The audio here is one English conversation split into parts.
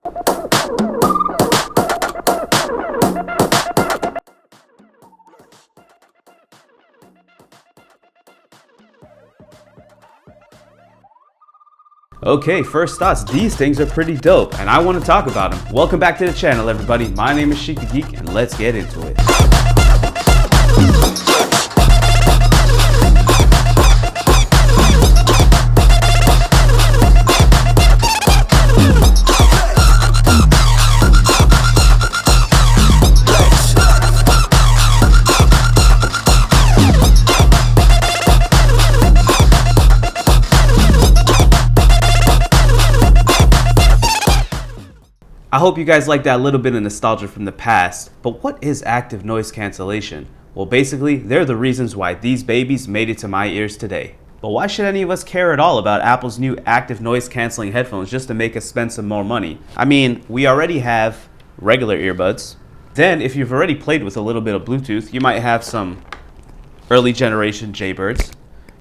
Okay, first thoughts, these things are pretty dope and I want to talk about them. Welcome back to the channel, everybody. My name is SHEIKHTHEGEEK and let's get into it. I hope you guys like that little bit of nostalgia from the past, but what is active noise cancellation? Well, basically, they're the reasons why these babies made it to my ears today. But why should any of us care at all about Apple's new active noise canceling headphones just to make us spend some more money? I mean, we already have regular earbuds. Then, if you've already played with a little bit of Bluetooth, you might have some early generation Jaybirds.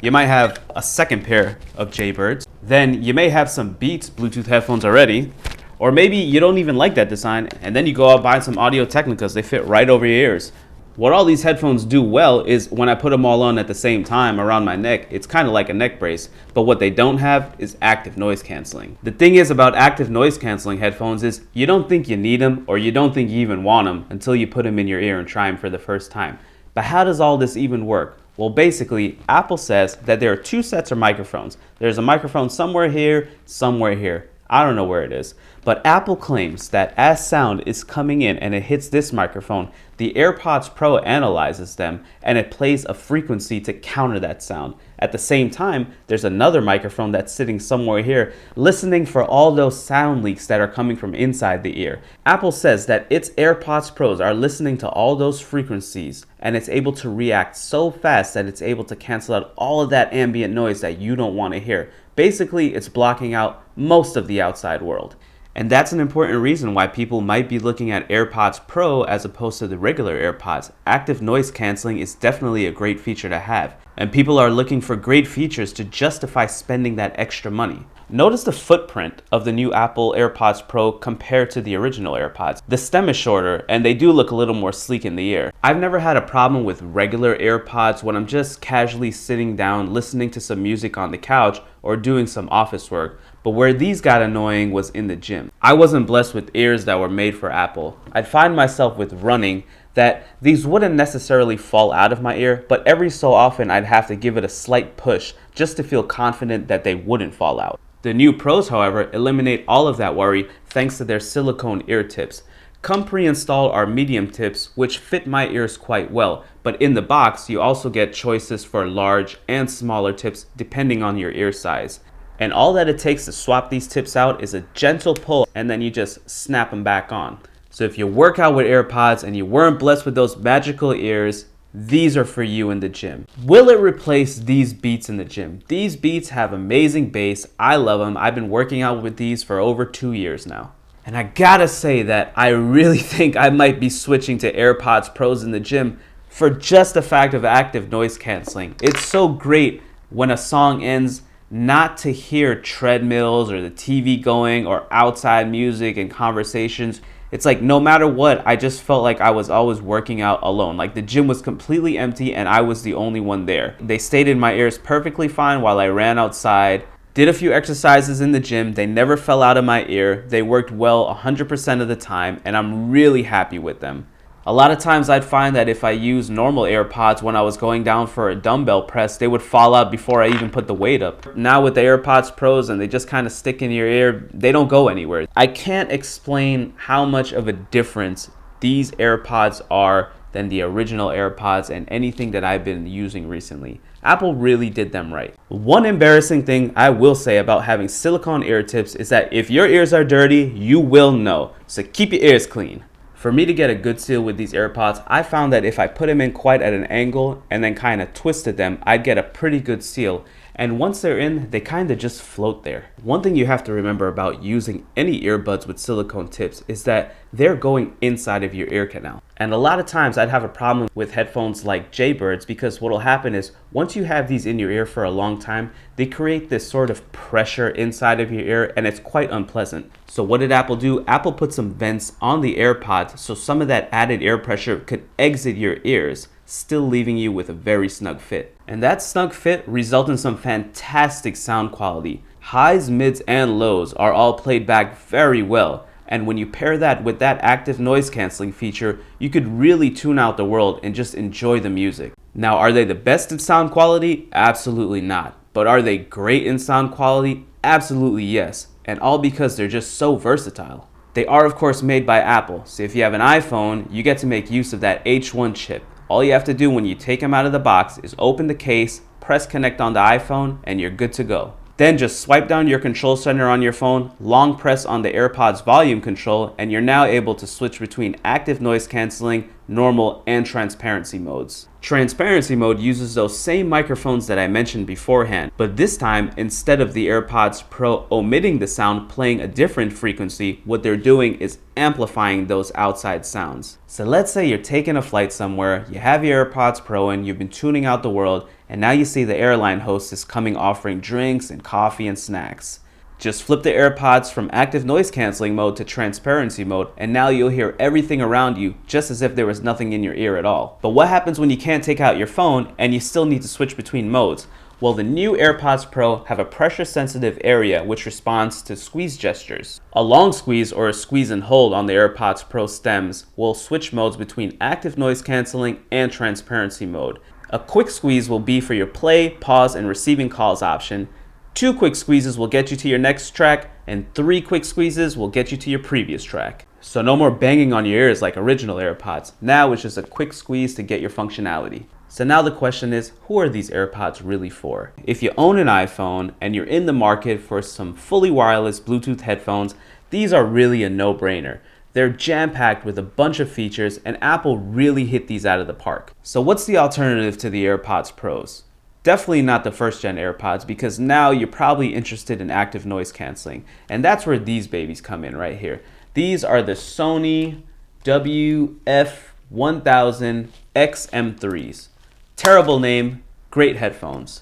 You might have a second pair of Jaybirds. Then you may have some Beats Bluetooth headphones already. Or maybe you don't even like that design and then you go out buy some Audio Technicas. They fit right over your ears. What all these headphones do well is when I put them all on at the same time around my neck, it's kind of like a neck brace. But what they don't have is active noise canceling. The thing is about active noise canceling headphones is you don't think you need them or you don't think you even want them until you put them in your ear and try them for the first time. But how does all this even work? Well, basically, Apple says that there are two sets of microphones. There's a microphone somewhere here, somewhere here. I don't know where it is, but Apple claims that as sound is coming in and it hits this microphone, the AirPods Pro analyzes them and it plays a frequency to counter that sound. At the same time, there's another microphone that's sitting somewhere here listening for all those sound leaks that are coming from inside the ear. Apple says that its AirPods Pros are listening to all those frequencies and it's able to react so fast that it's able to cancel out all of that ambient noise that you don't want to hear. Basically, it's blocking out most of the outside world. And that's an important reason why people might be looking at AirPods Pro as opposed to the regular AirPods. Active noise canceling is definitely a great feature to have. And people are looking for great features to justify spending that extra money. Notice the footprint of the new Apple AirPods Pro compared to the original AirPods. The stem is shorter and they do look a little more sleek in the ear. I've never had a problem with regular AirPods when I'm just casually sitting down listening to some music on the couch or doing some office work. But where these got annoying was in the gym. I wasn't blessed with ears that were made for Apple. I'd find myself with running that these wouldn't necessarily fall out of my ear, but every so often I'd have to give it a slight push just to feel confident that they wouldn't fall out. The new Pros, however, eliminate all of that worry thanks to their silicone ear tips. Come pre-installed are medium tips, which fit my ears quite well, but in the box you also get choices for large and smaller tips depending on your ear size. And all that it takes to swap these tips out is a gentle pull and then you just snap them back on. So if you work out with AirPods and you weren't blessed with those magical ears, these are for you in the gym. Will it replace these Beats in the gym? These Beats have amazing bass. I love them. I've been working out with these for over 2 years now. And I gotta say that I really think I might be switching to AirPods Pros in the gym for just the fact of active noise canceling. It's so great when a song ends not to hear treadmills or the TV going or outside music and conversations. It's like no matter what, I just felt like I was always working out alone. Like the gym was completely empty and I was the only one there. They stayed in my ears perfectly fine while I ran outside, did a few exercises in the gym. They never fell out of my ear. They worked well 100% of the time and I'm really happy with them. A lot of times I'd find that if I used normal AirPods when I was going down for a dumbbell press, they would fall out before I even put the weight up. Now with the AirPods Pros and they just kind of stick in your ear, they don't go anywhere. I can't explain how much of a difference these AirPods are than the original AirPods and anything that I've been using recently. Apple really did them right. One embarrassing thing I will say about having silicone ear tips is that if your ears are dirty, you will know. So keep your ears clean. For me to get a good seal with these AirPods, I found that if I put them in quite at an angle and then kind of twisted them, I'd get a pretty good seal. And once they're in, they kind of just float there. One thing you have to remember about using any earbuds with silicone tips is that they're going inside of your ear canal. And a lot of times I'd have a problem with headphones like Jaybirds because what'll happen is once you have these in your ear for a long time, they create this sort of pressure inside of your ear and it's quite unpleasant. So what did Apple do? Apple put some vents on the AirPods so some of that added air pressure could exit your ears, still leaving you with a very snug fit. And that snug fit results in some fantastic sound quality. Highs, mids, and lows are all played back very well. And when you pair that with that active noise canceling feature, you could really tune out the world and just enjoy the music. Now, are they the best in sound quality? Absolutely not. But are they great in sound quality? Absolutely yes. And all because they're just so versatile. They are of course made by Apple, so if you have an iPhone, you get to make use of that H1 chip. All you have to do when you take them out of the box is open the case, press connect on the iPhone, and you're good to go. Then just swipe down your control center on your phone, long press on the AirPods volume control, and you're now able to switch between active noise canceling, normal, and transparency modes. Transparency mode uses those same microphones that I mentioned beforehand, but this time, instead of the AirPods Pro omitting the sound playing a different frequency, what they're doing is amplifying those outside sounds. So let's say you're taking a flight somewhere, you have your AirPods Pro in, you've been tuning out the world, and now you see the airline hostess coming offering drinks and coffee and snacks. Just flip the AirPods from active noise canceling mode to transparency mode, and now you'll hear everything around you just as if there was nothing in your ear at all. But what happens when you can't take out your phone and you still need to switch between modes? Well, the new AirPods Pro have a pressure sensitive area which responds to squeeze gestures. A long squeeze or a squeeze and hold on the AirPods Pro stems will switch modes between active noise canceling and transparency mode. A quick squeeze will be for your play, pause, and receiving calls option. 2 quick squeezes will get you to your next track, and 3 quick squeezes will get you to your previous track. So no more banging on your ears like original AirPods. Now it's just a quick squeeze to get your functionality. So now the question is, who are these AirPods really for? If you own an iPhone and you're in the market for some fully wireless Bluetooth headphones, these are really a no-brainer. They're jam-packed with a bunch of features, and Apple really hit these out of the park. So what's the alternative to the AirPods Pros? Definitely not the first gen AirPods, because now you're probably interested in active noise canceling. And that's where these babies come in right here. These are the Sony WF-1000 XM3s. Terrible name, great headphones.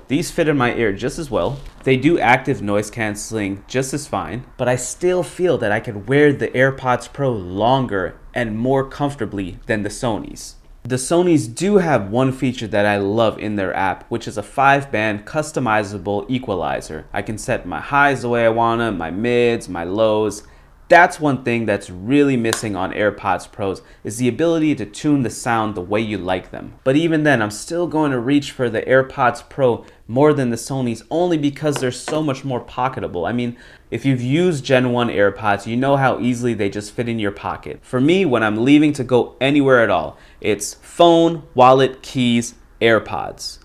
These fit in my ear just as well. They do active noise canceling just as fine, but I still feel that I could wear the AirPods Pro longer and more comfortably than the Sonys. The Sonys do have one feature that I love in their app, which is a 5-band customizable equalizer. I can set my highs the way I want them, my mids, my lows. That's one thing that's really missing on AirPods Pros, is the ability to tune the sound the way you like them. But even then, I'm still going to reach for the AirPods Pro more than the Sonys, only because they're so much more pocketable. I mean, if you've used Gen 1 AirPods, you know how easily they just fit in your pocket. For me, when I'm leaving to go anywhere at all, it's phone, wallet, keys, AirPods.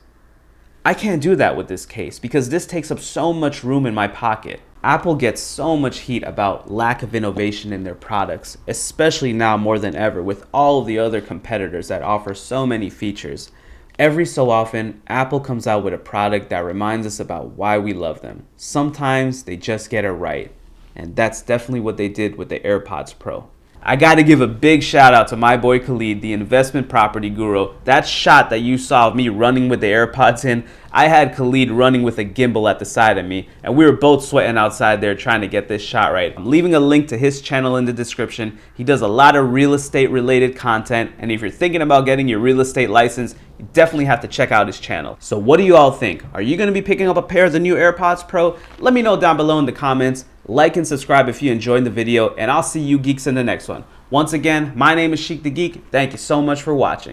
I can't do that with this case because this takes up so much room in my pocket. Apple gets so much heat about lack of innovation in their products, especially now more than ever with all of the other competitors that offer so many features. Every so often, Apple comes out with a product that reminds us about why we love them. Sometimes they just get it right, and that's definitely what they did with the AirPods Pro. I gotta give a big shout out to my boy Khalid, the investment property guru. That shot that you saw of me running with the AirPods in, I had Khalid running with a gimbal at the side of me, and we were both sweating outside there trying to get this shot right. I'm leaving a link to his channel in the description. He does a lot of real estate related content, and if you're thinking about getting your real estate license, you definitely have to check out his channel. So what do you all think? Are you gonna be picking up a pair of the new AirPods Pro? Let me know down below in the comments. Like and subscribe if you enjoyed the video, and I'll see you geeks in the next one. Once again, my name is Sheik the Geek. Thank you so much for watching.